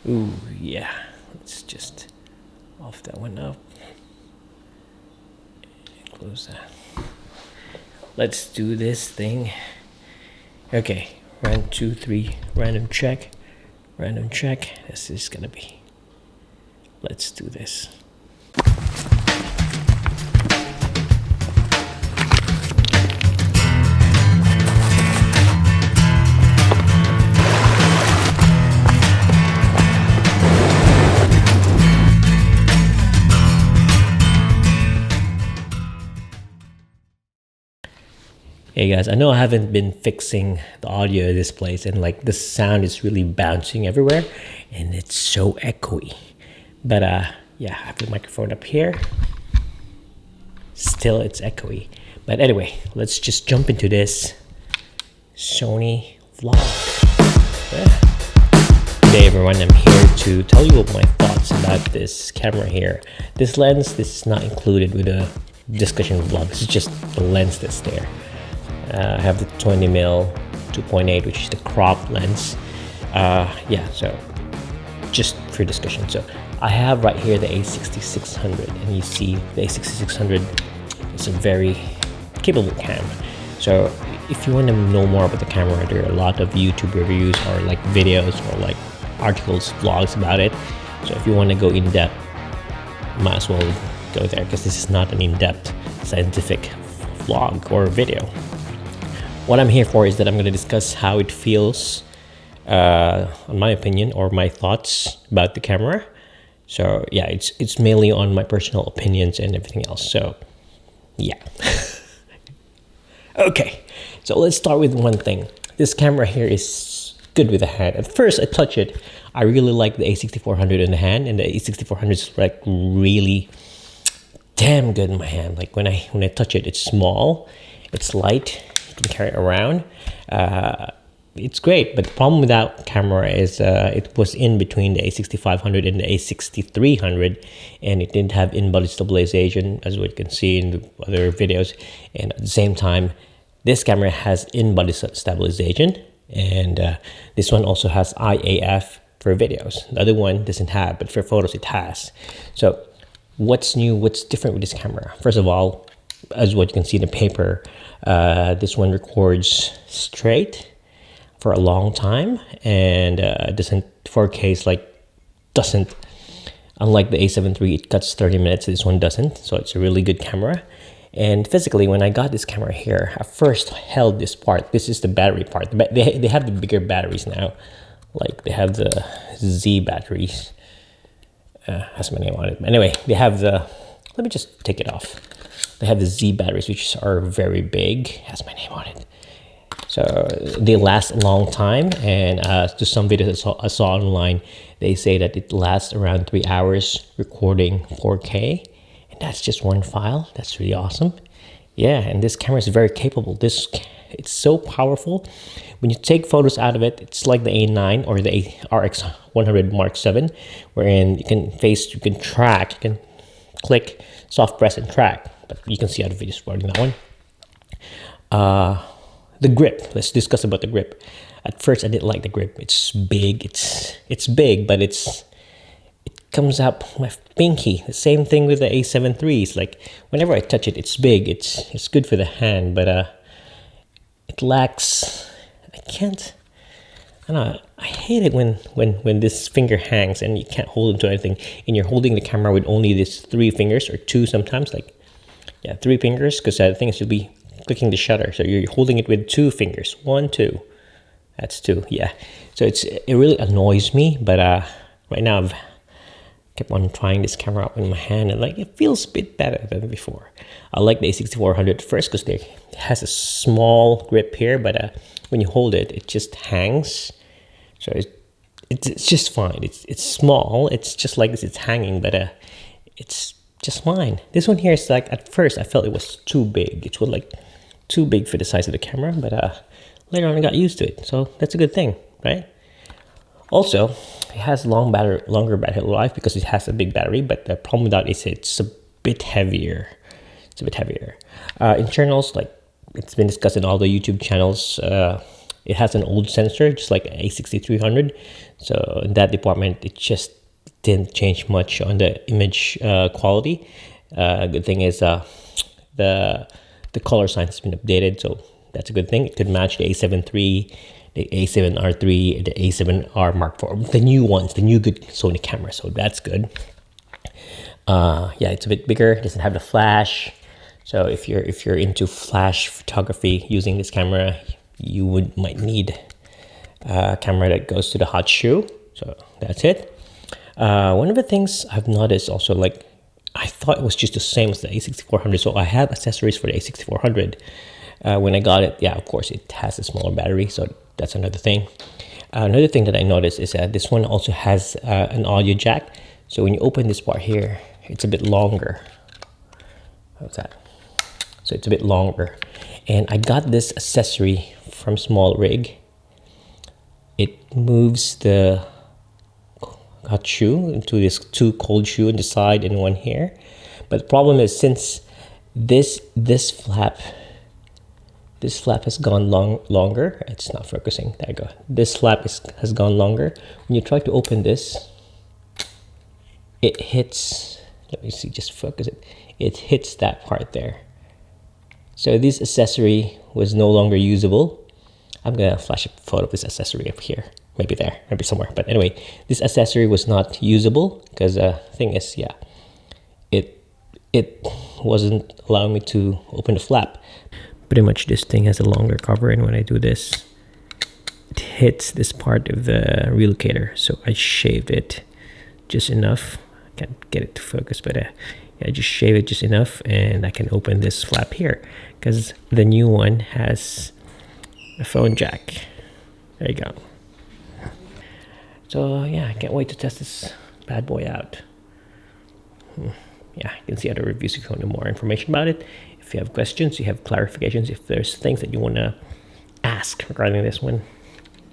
Ooh, yeah. Let's just off that one up. Close that. Let's do this thing. Okay, 1, 2, 3, random check. Random check. This is gonna be. Let's do this. Hey guys, I know I haven't been fixing the audio of this place, and like the sound is really bouncing everywhere and it's so echoey. But yeah, I have the microphone up here. Still it's echoey. But anyway, let's just jump into this Sony vlog. Yeah. Today everyone, I'm here to tell you my thoughts about this camera here. This lens, this is not included with the discussion vlog. This is just the lens that's there. I have the 20mm 2.8, which is the crop lens. Yeah, so just for discussion. So I have right here the a6600, and you see the a6600 is a very capable cam. So if you want to know more about the camera, there are a lot of YouTube reviews or like videos or like articles, vlogs about it. So if you want to go in depth, might as well go there, because this is not an in-depth scientific vlog or video. What I'm here for is that I'm going to discuss how it feels, on my opinion or my thoughts about the camera. So yeah, it's mainly on my personal opinions and everything else. So yeah. Okay, so let's start with one thing. This camera here is good with the hand. At first I touch it, I really like the a6400 in the hand, and the a6400 is like really damn good in my hand. Like when I touch it, it's small, it's light, can carry it around. It's great, but the problem with that camera is it was in between the a6500 and the a6300, and it didn't have in-body stabilization, as we can see in the other videos. And at the same time, this camera has in-body stabilization, and this one also has IAF for videos. The other one doesn't have, but for photos it has. So what's new, what's different with this camera? First of all, as what you can see in the paper, this one records straight for a long time, and doesn't 4K is like doesn't, unlike the A7 III, it cuts 30 minutes. This one doesn't, so it's a really good camera. And physically, when I got this camera here, I first held this part. This is the battery part. They have the bigger batteries now, like they have the Z batteries. Has my name on it. Anyway, they have the. Let me just take it off. They have the Z batteries, which are very big. Has my name on it. So they last a long time, and to some videos I saw online, they say that it lasts around 3 hours recording 4K, and that's just one file. That's really awesome. Yeah, and this camera is very capable. It's so powerful. When you take photos out of it, it's like the A9 or the RX100 Mark 7, wherein you can track, you can click, soft press, and track. But you can see other videos regarding that one. The grip. Let's discuss about the grip. At first, I didn't like the grip. It's big. It's big, but it comes up my pinky. The same thing with the A7 III. It's like whenever I touch it, it's big. It's good for the hand, but it lacks. I don't know. I hate it when this finger hangs and you can't hold into anything, and you're holding the camera with only these 3 fingers or 2 sometimes. Like, yeah, 3 fingers, because the thing is you'll be clicking the shutter, so you're holding it with 2 fingers. 1, 2. That's 2. Yeah. So it really annoys me. But right now I've kept on trying this camera out in my hand, and like it feels a bit better than before. I like the a6400 first because it has a small grip here, but when you hold it, it just hangs. So it's just fine. It's small. It's just like this. It's hanging, but it's just fine. This one here is like, at first I felt it was too big. It was like too big for the size of the camera, but later on I got used to it, so that's a good thing, right? Also, it has longer battery life because it has a big battery, but the problem with that is it's a bit heavier. Internals, like it's been discussed in all the YouTube channels, It has an old sensor, just like a6300. So in that department, it just didn't change much on the image quality. Good thing is the color sign has been updated, so that's a good thing. It could match the A7 III, the A7R3, the A7R Mark IV, the new ones, the new good Sony camera. So that's good. Yeah, it's a bit bigger. It doesn't have the flash. So if you're into flash photography using this camera, you might need a camera that goes to the hot shoe. So that's it. One of the things I've noticed also, like, I thought it was just the same as the a6400. So I have accessories for the a6400. When I got it, yeah, of course, it has a smaller battery. So that's another thing. Another thing that I noticed is that this one also has an audio jack. So when you open this part here, it's a bit longer. How's that? So it's a bit longer. And I got this accessory from smallrig. It moves the hot shoe into this 2 cold shoe on the side and one here. But the problem is, since this flap has gone longer. It's not focusing. There you go. This flap has gone longer. When you try to open this, it hits. Let me see. Just focus it. It hits that part there. So this accessory was no longer usable. I'm gonna flash a photo of this accessory up here. Maybe there, maybe somewhere. But anyway, this accessory was not usable because the thing is, yeah, it wasn't allowing me to open the flap. Pretty much this thing has a longer cover, and when I do this, it hits this part of the relocator. So I shaved it just enough. I can't get it to focus, but yeah, I just shave it just enough, and I can open this flap here because the new one has a phone jack. There you go. So yeah, I can't wait to test this bad boy out. Yeah, you can see other reviews if you want more information about it. If you have questions, you have clarifications, if there's things that you want to ask regarding this one,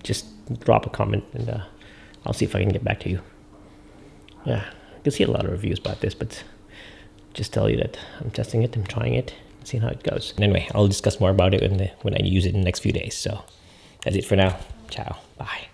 just drop a comment and I'll see if I can get back to you. Yeah, you can see a lot of reviews about this, but just tell you that I'm testing it, I'm trying it, seeing how it goes. And anyway, I'll discuss more about it when I use it in the next few days. So that's it for now. Ciao. Bye.